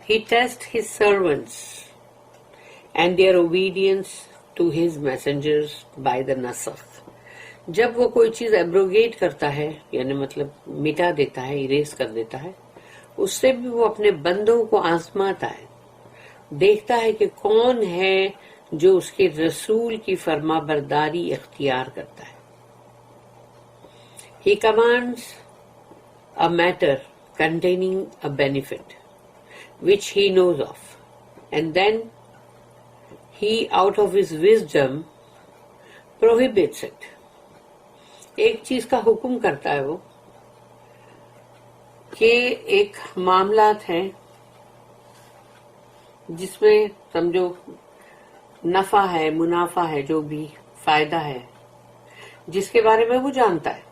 He tests his servants and their obedience to his messengers by the nasakh. جب وہ کوئی چیز abrogate کرتا ہے یعنی مطلب مٹا دیتا ہے، اریز کر دیتا ہے، اس سے بھی وہ اپنے بندوں کو آزماتا ہے، دیکھتا ہے کہ کون ہے جو اس کے رسول کی فرما برداری اختیار کرتا ہے. He commands a matter containing a benefit which he knows of, and then he out of his wisdom prohibits it. ایک چیز کا حکم کرتا ہے وہ کہ ایک معاملات ہیں جس میں سمجھو نفع ہے، منافع ہے، جو بھی فائدہ ہے جس کے بارے میں وہ جانتا ہے،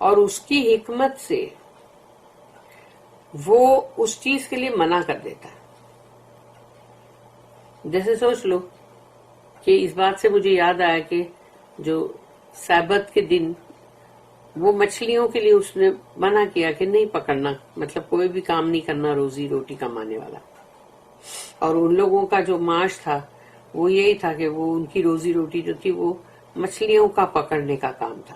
اور اس کی حکمت سے وہ اس چیز کے لیے منع کر دیتا ہے. جیسے سوچ لو کہ اس بات سے مجھے یاد آیا کہ جو سبت کے دن وہ مچھلیوں کے لیے اس نے منع کیا کہ نہیں پکڑنا، مطلب کوئی بھی کام نہیں کرنا روزی روٹی کمانے والا. اور ان لوگوں کا جو معاش تھا وہ یہی تھا کہ وہ ان کی روزی روٹی جو تھی وہ مچھلیوں کا پکڑنے کا کام تھا.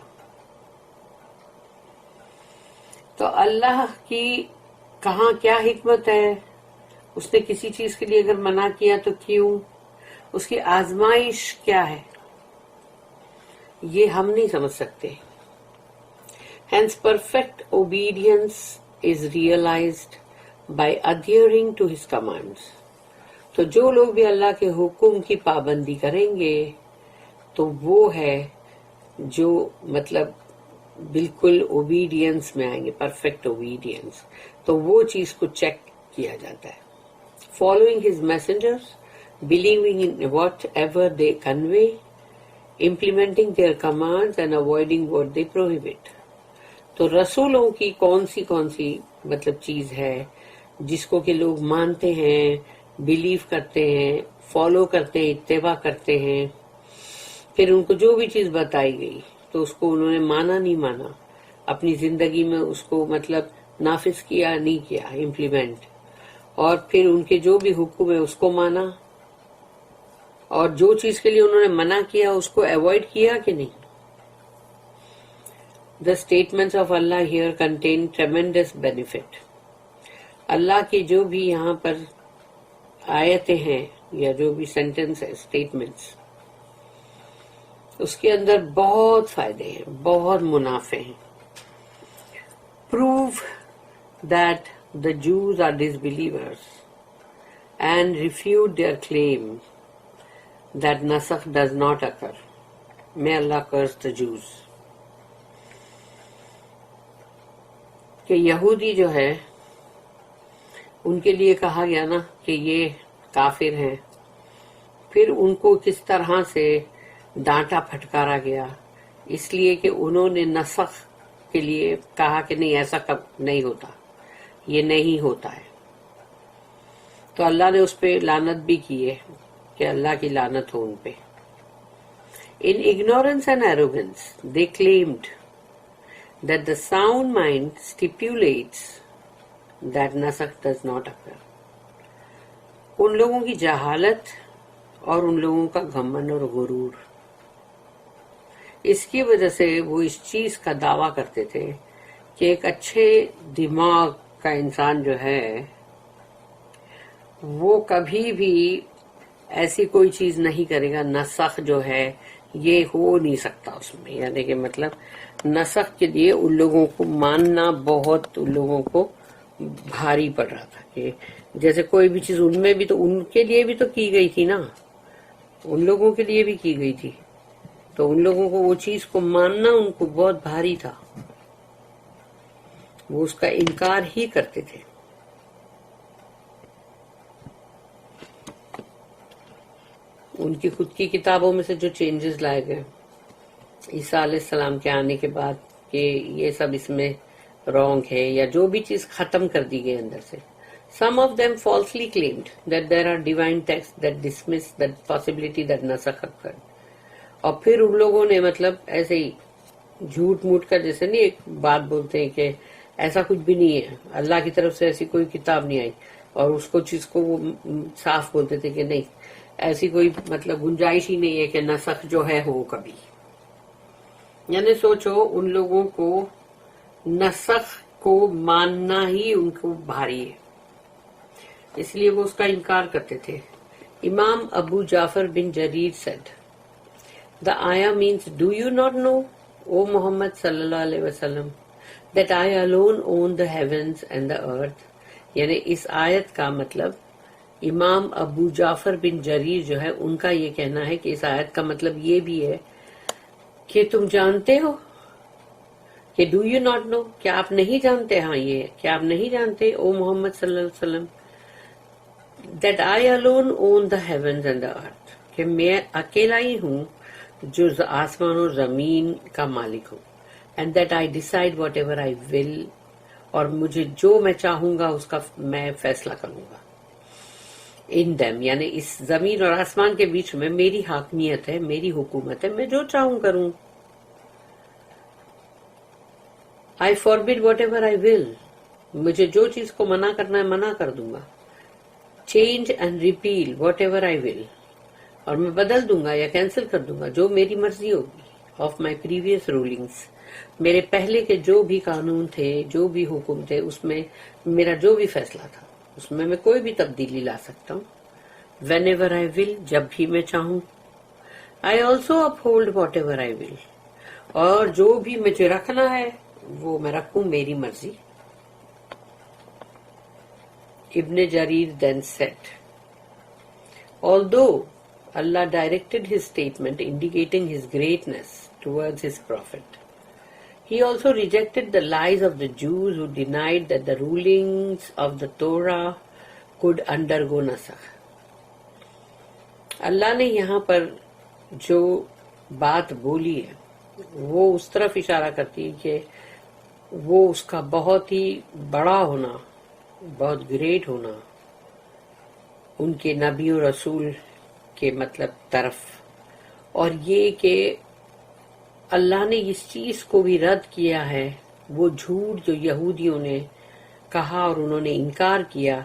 تو اللہ کی کہاں کیا حکمت ہے، اس نے کسی چیز کے لیے اگر منع کیا تو کیوں، اس کی آزمائش کیا ہے، یہ ہم نہیں سمجھ سکتے. Hence perfect obedience is realized by adhering to his commands. تو جو لوگ بھی اللہ کے حکم کی پابندی کریں گے تو وہ ہے جو مطلب بالکل اوبیڈینس میں آئیں گے، پرفیکٹ اوبیڈینس. تو وہ چیز کو چیک کیا جاتا ہے. Following his messengers, believing in whatever they convey, implementing their commands and avoiding what they prohibit. تو رسولوں کی کون سی مطلب چیز ہے جس کو کہ لوگ مانتے ہیں، بلیو کرتے ہیں، فالو کرتے ہیں، اتباع کرتے ہیں، پھر ان کو جو بھی چیز بتائی گئی تو اس کو انہوں نے مانا نہیں مانا، اپنی زندگی میں اس کو مطلب نافذ کیا نہیں کیا، امپلیمنٹ، اور پھر ان کے جو بھی حکم ہے اس کو مانا، اور جو چیز کے لیے انہوں نے منع کیا اس کو ایوائڈ کیا کہ نہیں. The statements of Allah here contain tremendous benefit. اللہ کی جو بھی یہاں پر آیتیں ہیں یا جو بھی سینٹنس ہے، اسٹیٹمنٹس، اس کے اندر بہت فائدے ہیں، بہت منافع ہیں. Prove that the Jews are disbelievers and refute their claim that nasakh does not occur. May Allah curse the Jews. کہ یہودی جو ہے ان کے لیے کہا گیا نا کہ یہ کافر ہیں، پھر ان کو کس طرح سے ڈانٹا پھٹکارا گیا، اس لیے کہ انہوں نے نسخ کے لیے کہا کہ نہیں ایسا کب نہیں ہوتا، یہ نہیں ہوتا ہے. تو اللہ نے اس پہ لعنت بھی کی ہے کہ اللہ کی لعنت ہو ان پہ. In ignorance and arrogance they claimed that the sound mind stipulates that nasakh does not occur. ان لوگوں کی جہالت اور ان لوگوں کا گھمنڈ اور غرور، اس کی وجہ سے وہ اس چیز کا دعویٰ کرتے تھے کہ ایک اچھے دماغ کا انسان جو ہے وہ کبھی بھی ایسی کوئی چیز نہیں کرے گا، نسخ جو ہے یہ ہو نہیں سکتا اس میں. یعنی کہ مطلب نسخ کے لیے ان لوگوں کو ماننا بہت ان لوگوں کو بھاری پڑ رہا تھا، کہ جیسے کوئی بھی چیز ان میں بھی تو ان کے لیے بھی تو کی گئی تھی نا، ان لوگوں کے لیے بھی کی گئی تھی، تو ان لوگوں کو وہ چیز کو ماننا ان کو بہت بھاری تھا، وہ اس کا انکار ہی کرتے تھے. ان کی خود کی کتابوں میں سے جو چینجز لائے گئے عیسیٰ علیہ السلام کے آنے کے بعد کہ یہ سب اس میں رانگ ہے، یا جو بھی چیز ختم کر دی گئی اندر سے. Some of them falsely claimed that there are divine texts that dismiss the possibility that nasakh occurred. اور پھر ان لوگوں نے مطلب ایسے ہی جھوٹ موٹ کا، جیسے نہیں ایک بات بولتے ہیں کہ ایسا کچھ بھی نہیں ہے، اللہ کی طرف سے ایسی کوئی کتاب نہیں آئی اور اس کو چیز کو وہ صاف بولتے تھے کہ نہیں، ایسی کوئی مطلب گنجائش ہی نہیں ہے کہ نسخ جو ہے ہو کبھی. یعنی سوچو ان لوگوں کو نسخ کو ماننا ہی ان کو بھاری ہے، اس لیے وہ اس کا انکار کرتے تھے. امام ابو جعفر بن جریر said, the ayah means, do you not know, O Muhammad sallallahu alaihi wasallam, that I alone own the heavens and the earth. یعنی اس آیت کا مطلب امام ابو جعفر بن جریر جو ہے ان کا یہ کہنا ہے کہ اس آیت کا مطلب یہ بھی ہے کہ تم جانتے ہو کہ ڈو یو ناٹ نو، کیا آپ نہیں جانتے، ہاں یہ کیا آپ نہیں جانتے او محمد صلی اللہ علیہ وسلم، that I alone own the heavens and the earth، کہ میں اکیلا ہی ہوں جو آسمان اور زمین کا مالک ہوں، and that I decide whatever I will، اور مجھے جو میں چاہوں گا اس کا میں فیصلہ کروں گا. ان them، یعنی اس زمین اور آسمان کے بیچ میں میری حاکمیت ہے، میری حکومت ہے، میں جو چاہوں کروں. I forbid whatever I will، مجھے جو چیز کو منع کرنا ہے منع کر دوں گا. Change and repeal whatever I will، اور میں بدل دوں گا یا کینسل کر دوں گا جو میری مرضی ہوگی. Of my previous rulings، میرے پہلے کے جو بھی قانون تھے، جو بھی حکم تھے، اس میں میرا جو بھی فیصلہ تھا اس میں کوئی بھی تبدیلی لا سکتا ہوں. Whenever I will، جب بھی میں چاہوں. I also uphold whatever I will، اور جو بھی مجھے رکھنا ہے وہ میں رکھوں، میری مرضی. Ibn Jarir then said, although Allah directed his statement indicating his greatness towards his prophet, he also rejected the lies of the Jews who denied that the rulings of the Torah could undergo nasakh. اللہ نے یہاں پر جو بات بولی ہے وہ اس طرف اشارہ کرتی ہے کہ وہ اس کا بہت ہی بڑا ہونا، بہت گریٹ ہونا ان کے نبی و رسول کے مطلب طرف، اور یہ کہ اللہ نے اس چیز کو بھی رد کیا ہے، وہ جھوٹ جو یہودیوں نے کہا اور انہوں نے انکار کیا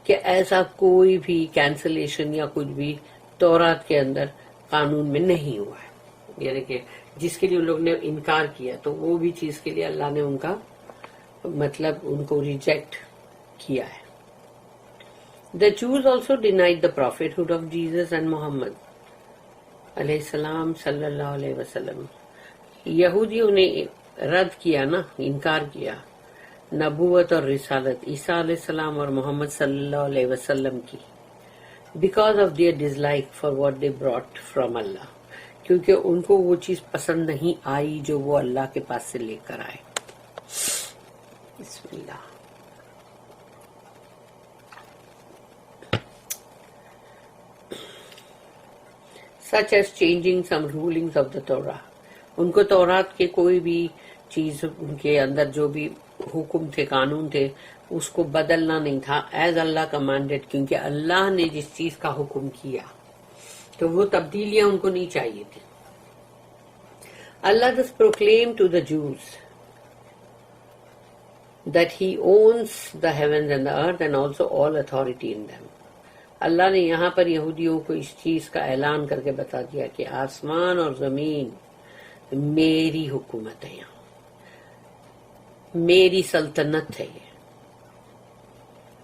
کہ ایسا کوئی بھی کینسلیشن یا کچھ بھی تورات کے اندر قانون میں نہیں ہوا ہے. یعنی کہ جس کے لیے ان لوگ نے انکار کیا تو وہ بھی چیز کے لیے اللہ نے ان کا مطلب ان کو ریجیکٹ کیا ہے. The Jews also denied the prophethood of Jesus and Muhammad علیہ السلام صلی اللہ علیہ وسلم. یہودیوں نے رد کیا نا، انکار کیا نبوت اور رسالت عیسیٰ علیہ السلام اور محمد صلی اللہ علیہ وسلم کی، because of their dislike for what they brought from Allah، کیونکہ ان کو وہ چیز پسند نہیں آئی جو وہ اللہ کے پاس سے لے کر آئے. بسم اللہ. such as changing some rulings of the Torah، ان کو تورات کے کوئی بھی چیز ان کے اندر جو بھی حکم تھے، قانون تھے، اس کو بدلنا نہیں تھا ایز اللہ کمانڈیڈ، کیونکہ اللہ نے جس چیز کا حکم کیا تو وہ تبدیلیاں ان کو نہیں چاہیے تھی. اللہ thus proclaimed to the Jews that he owns the heavens and the earth and also all authority in them. اللہ نے یہاں پر یہودیوں کو اس چیز کا اعلان کر کے بتا دیا کہ آسمان اور زمین میری حکومت ہے، یہاں میری سلطنت ہے یہ،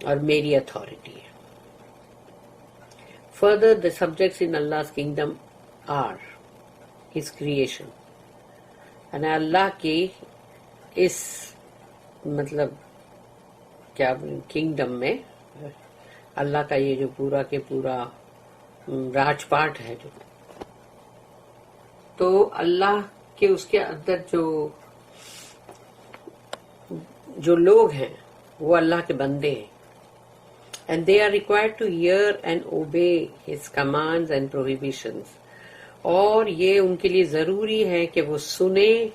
اور میری اتھارٹی ہے. Further, the subjects in Allah's kingdom are His creation. یعنی اللہ کی اس مطلب کیا کنگڈم میں اللہ کا یہ جو پورا کے پورا راج پاٹ ہے تو اللہ کے اس کے اندر جو لوگ ہیں وہ اللہ کے بندے ہیں. And they are required to hear and obey His commands and prohibitions. اور یہ ان کے لیے ضروری ہے کہ وہ سنیں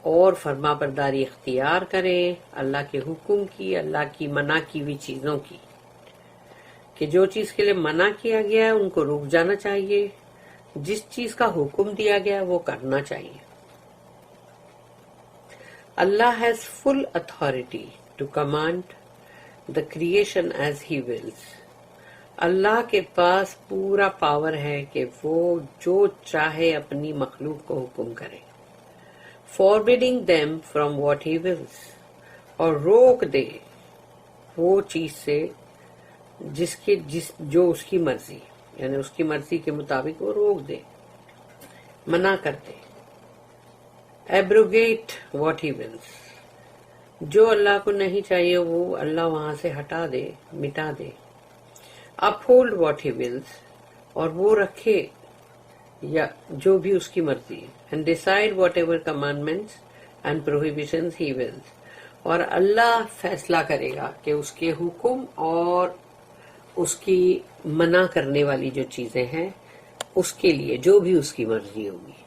اور فرما برداری اختیار کریں اللہ کے حکم کی، اللہ کی منع کی ہوئی چیزوں کی، کہ جو چیز کے لیے منع کیا گیا ہے ان کو رک جانا چاہیے، جس چیز کا حکم دیا گیا وہ کرنا چاہیے. Allah has full authority to command the creation as he wills. اللہ کے پاس پورا پاور ہے کہ وہ جو چاہے اپنی مخلوق کو حکم کرے. forbidding them from what he wills, اور روک دے وہ چیز سے جو اس کی مرضی، یعنی اس کی مرضی کے مطابق وہ روک دے، منع کر دے. abrogate what he wills، جو اللہ کو نہیں چاہیے وہ اللہ وہاں سے ہٹا دے، مٹا دے. uphold what he wills، اور وہ رکھے یا جو بھی اس کی مرضی ہے. and decide whatever commandments and prohibitions he wills، اور اللہ فیصلہ کرے گا کہ اس کے حکم اور اس کی منع کرنے والی جو چیزیں ہیں اس کے لیے جو بھی اس کی مرضی ہوگی.